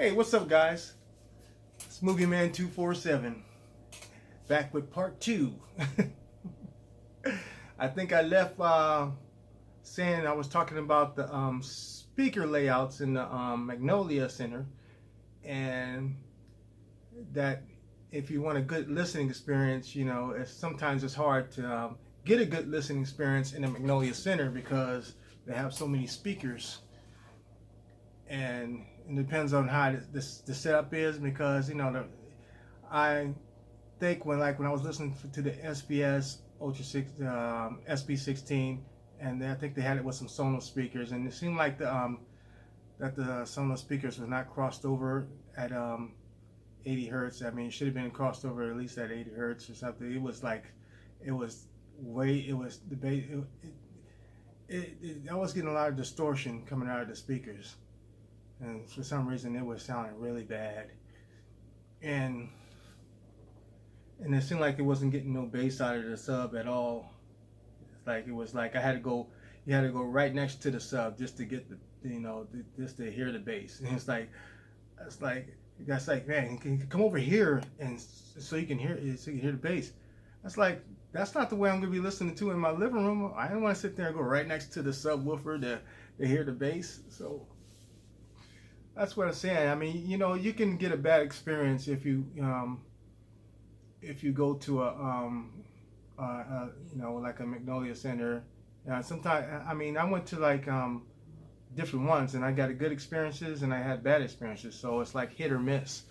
Hey, what's up, guys? It's Movie Man 247 back with part two. I think I left saying I was talking about the speaker layouts in the Magnolia Center, and that if you want a good listening experience, sometimes it's hard to get a good listening experience in the Magnolia Center because they have so many speakers, and it depends on how the setup is because I think when I was listening to the SBS Ultra 6 SB16, and I think they had it with some Sonos speakers, and it seemed like that the Sonos speakers was not crossed over at 80 hertz. I mean, it should have been crossed over at least at 80 hertz or something. It was like it was the bass. I was getting a lot of distortion coming out of the speakers, and for some reason it was sounding really bad, and it seemed like it wasn't getting no bass out of the sub at all. It's like it was like you had to go right next to the sub just to get just to hear the bass. And it's like that's like, man, can you come over here and so you can hear the bass. That's not the way I'm gonna be listening to in my living room. I don't want to sit there and go right next to the subwoofer to hear the bass. So that's what I'm saying. I mean, you can get a bad experience if you go to like a Magnolia Center. Sometimes, I mean, I went to different ones, and I got good experiences and I had bad experiences. So it's like hit or miss.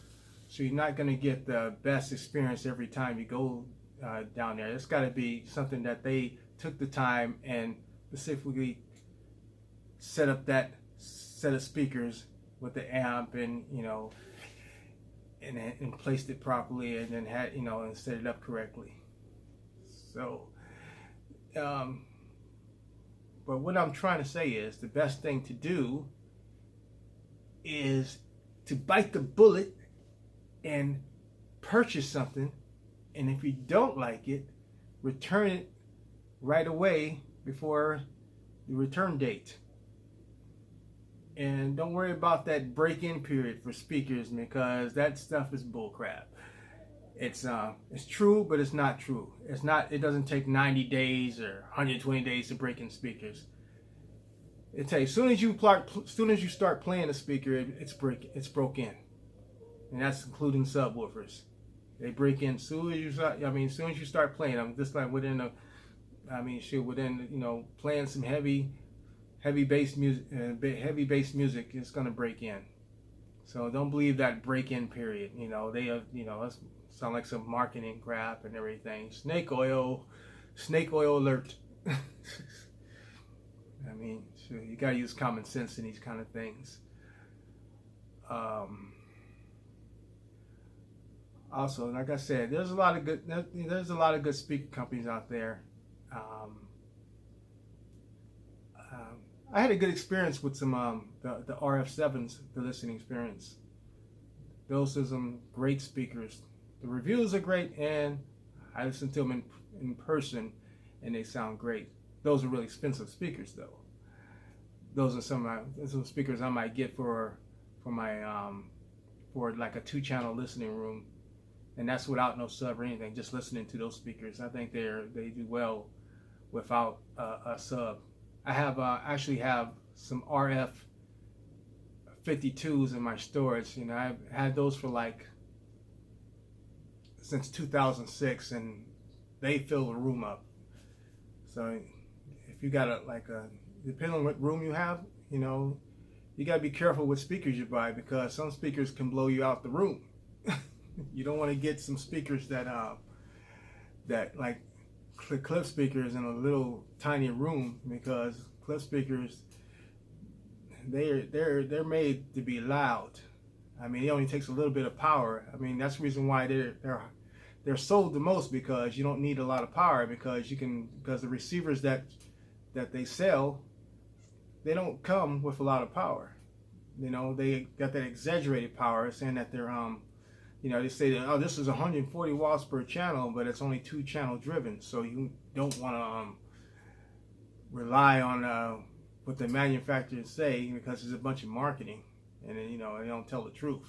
So you're not going to get the best experience every time you go down there. It's got to be something that they took the time and specifically set up that set of speakers with the amp, and and placed it properly, and then had and set it up correctly. So but what I'm trying to say is the best thing to do is to bite the bullet and purchase something, and if you don't like it, return it right away before the return date. And don't worry about that break-in period for speakers, because that stuff is bullcrap. It's true, but it's not true. It doesn't take 90 days or 120 days to break in speakers. It takes, as soon as you start playing a speaker, it's broke in, and that's including subwoofers. They break in as soon as you start playing them. Just like within playing some heavy bass music, it's gonna break in. So don't believe that break-in period. It sound like some marketing crap and everything. Snake oil alert. I mean, sure, you gotta use common sense in these kind of things. Also, like I said, there's a lot of good speaker companies out there. I had a good experience with some the RF7s, the listening experience. Those are some great speakers. The reviews are great, and I listen to them in person, and they sound great. Those are really expensive speakers, though. Those are some speakers I might get for my for like a 2-channel listening room, and that's without no sub or anything. Just listening to those speakers, I think they do well without a sub. I actually have some RF 52s in my storage. I've had those for since 2006, and they fill the room up. So if you got depending on what room you have, you gotta be careful with speakers you buy, because some speakers can blow you out the room. You don't want to get some speakers that like clip speakers in a little tiny room, because clip speakers, they're made to be loud. I mean, it only takes a little bit of power. I mean, that's the reason why they're sold the most, because you don't need a lot of power, because the receivers that they sell, they don't come with a lot of power. They got that exaggerated power, saying that they're they say that, oh, this is 140 watts per channel, but it's only 2-channel driven. So you don't want to rely on what the manufacturers say, because it's a bunch of marketing. and then, they don't tell the truth.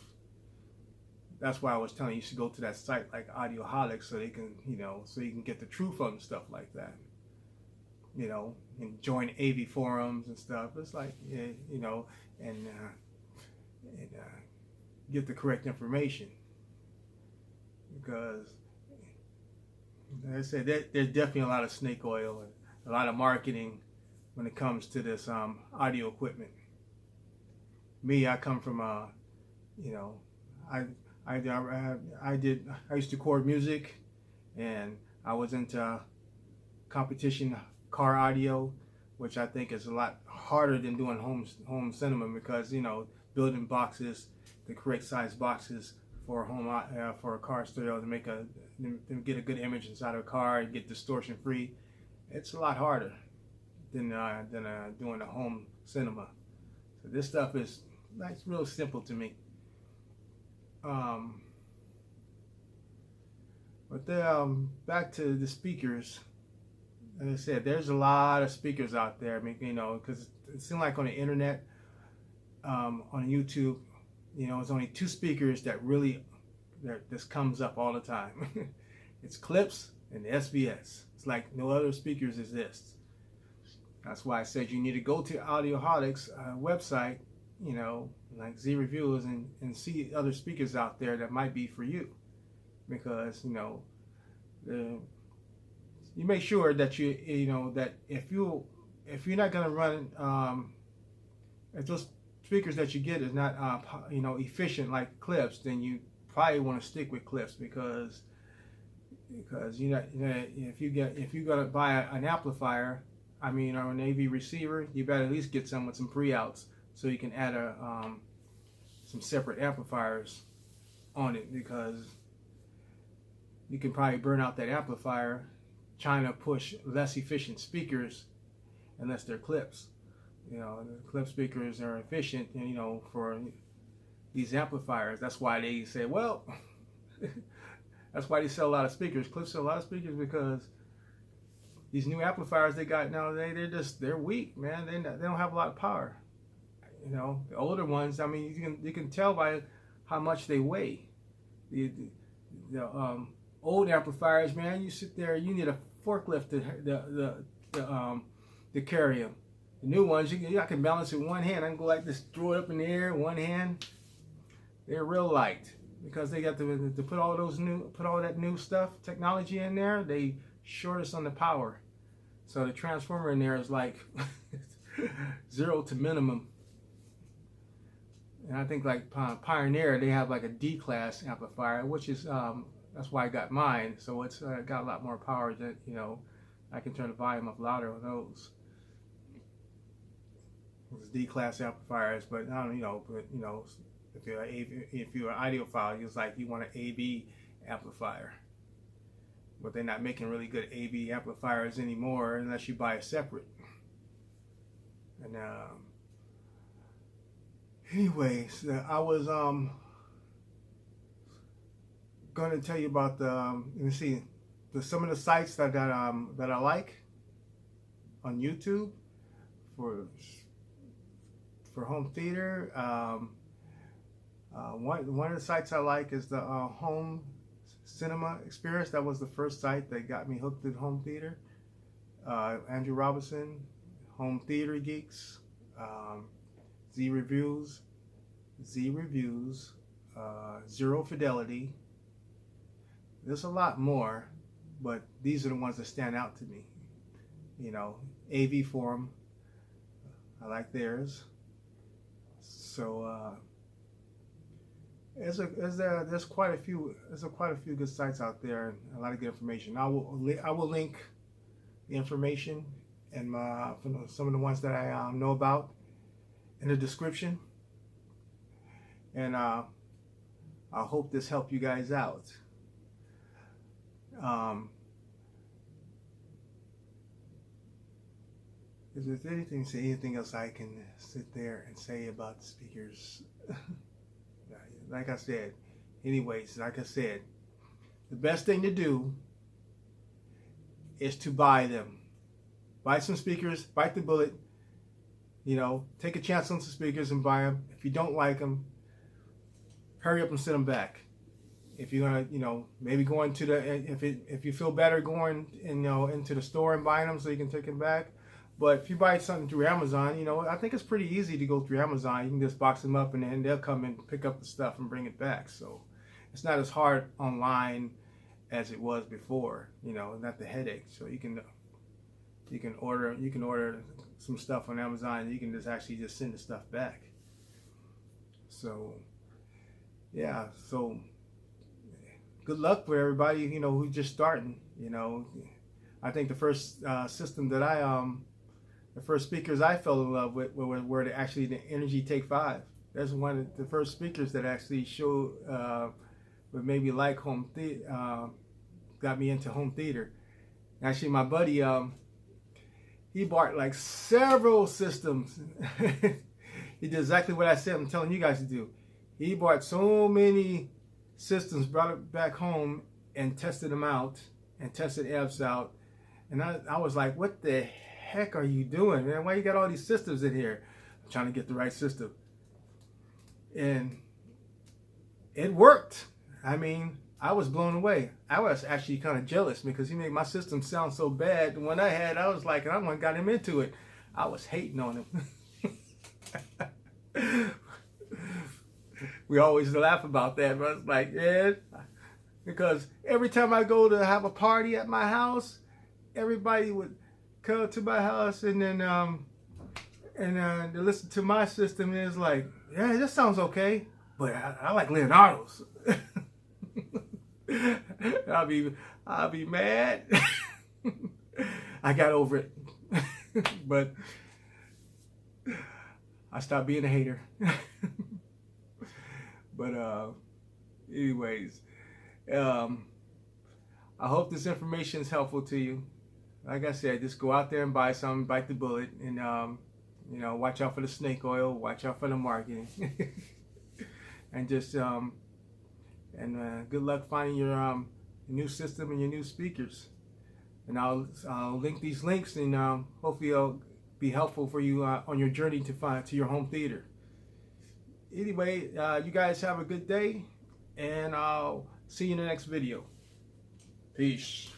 That's why I was telling you should go to that site like Audioholics so they can, so you can get the truth on stuff like that. And join AV forums and stuff. It's like, and get the correct information. Because, like I said, there's definitely a lot of snake oil and a lot of marketing when it comes to this audio equipment. Me, I come from I used to record music, and I was into competition car audio, which I think is a lot harder than doing home cinema, because building boxes, the correct size boxes for for a car stereo to get a good image inside of a car and get distortion free. It's a lot harder than doing a home cinema. So this stuff is real simple to me. But then back to the speakers. As I said, there's a lot of speakers out there. I mean, because it seems like on the internet, on YouTube, it's only two speakers that this comes up all the time. It's Klipsch and the SVS. It's like no other speakers exist. That's why I said you need to go to Audioholics website, like Z Reviews, and see other speakers out there that might be for you. Because, you make sure that that if you're not going to run, if those speakers that you get is not efficient like Klipsch, then you probably want to stick with Klipsch, because if you got to buy an amplifier, or an AV receiver, you better at least get some with some pre-outs so you can add some separate amplifiers on it, because you can probably burn out that amplifier trying to push less efficient speakers unless they're Klipsch. The Klipsch speakers are efficient, for these amplifiers. That's why they say, well, that's why they sell a lot of speakers. Klipsch sell a lot of speakers because these new amplifiers they got nowadays, they're weak, man. They don't have a lot of power. The older ones, you can tell by how much they weigh. The old amplifiers, man, you sit there, you need a forklift to carry them. The new ones, I can balance it with one hand. I can go like this, throw it up in the air, one hand. They're real light because they got to put all that new stuff, technology in there. They short us on the power, so the transformer in there is like 0 to minimum. And I think like Pioneer, they have like a D class amplifier, which is that's why I got mine. So it's got a lot more power that I can turn the volume up louder on those. It's D class amplifiers, but I don't if you're an audiophile, it's like you want an AB amplifier. But they're not making really good AB amplifiers anymore unless you buy a separate. And anyways, I was going to tell you about some of the sites that I like on YouTube for home theater. One of the sites I like is the Home Cinema Experience. That was the first site that got me hooked in home theater. Andrew Robinson, Home Theater Geeks, Z Reviews, Zero Fidelity. There's a lot more, but these are the ones that stand out to me. AV Forum, I like theirs. So there's quite a few good sites out there, and a lot of good information. I will link the information and some of the ones that I know about in the description, and I hope this helped you guys out. If there's anything else I can sit there and say about the speakers, like I said, the best thing to do is to buy them. Buy some speakers, bite the bullet, You know, take a chance on some speakers and buy them. If you don't like them, hurry up and send them back. If you're gonna, you know, maybe go into the, if you feel better going, you know, into the store and buying them so you can take them back. But if you buy something through Amazon, you know, I think it's pretty easy to go through Amazon. You can just box them up and then they'll come and pick up the stuff and bring it back. So it's not as hard online as it was before, you know, not the headache. So you can order some stuff on Amazon and you can just actually just send the stuff back. So yeah, so good luck for everybody, you know, who's just starting. You know, I think the first system that the first speakers I fell in love with were actually the Energy Take 5. That's one of the first speakers that actually showed, but maybe like home theater, got me into home theater. Actually, my buddy, he bought like several systems. He did exactly what I said I'm telling you guys to do. He bought so many systems, brought it back home and tested them out and tested amps out. And I was like, what the heck are you doing, man? Why you got all these systems in here? I'm trying to get the right system. And it worked. I mean, I was blown away. I was actually kind of jealous because he made my system sound so bad. The one I had, I was like, and I got him into it. I was hating on him. We always laugh about that, but it's like, yeah, because every time I go to have a party at my house, everybody would come to my house and then they listen to my system and it's like, yeah, this sounds okay, but I like Leonardo's. I'll be mad. I got over it, but I stopped being a hater. But anyways, I hope this information is helpful to you. Like I said, just go out there and buy some, bite the bullet, and you know, watch out for the snake oil, watch out for the marketing, and just good luck finding your new system and your new speakers. And I'll link these links, and hopefully it'll be helpful for you on your journey to your home theater. Anyway, you guys have a good day, and I'll see you in the next video. Peace.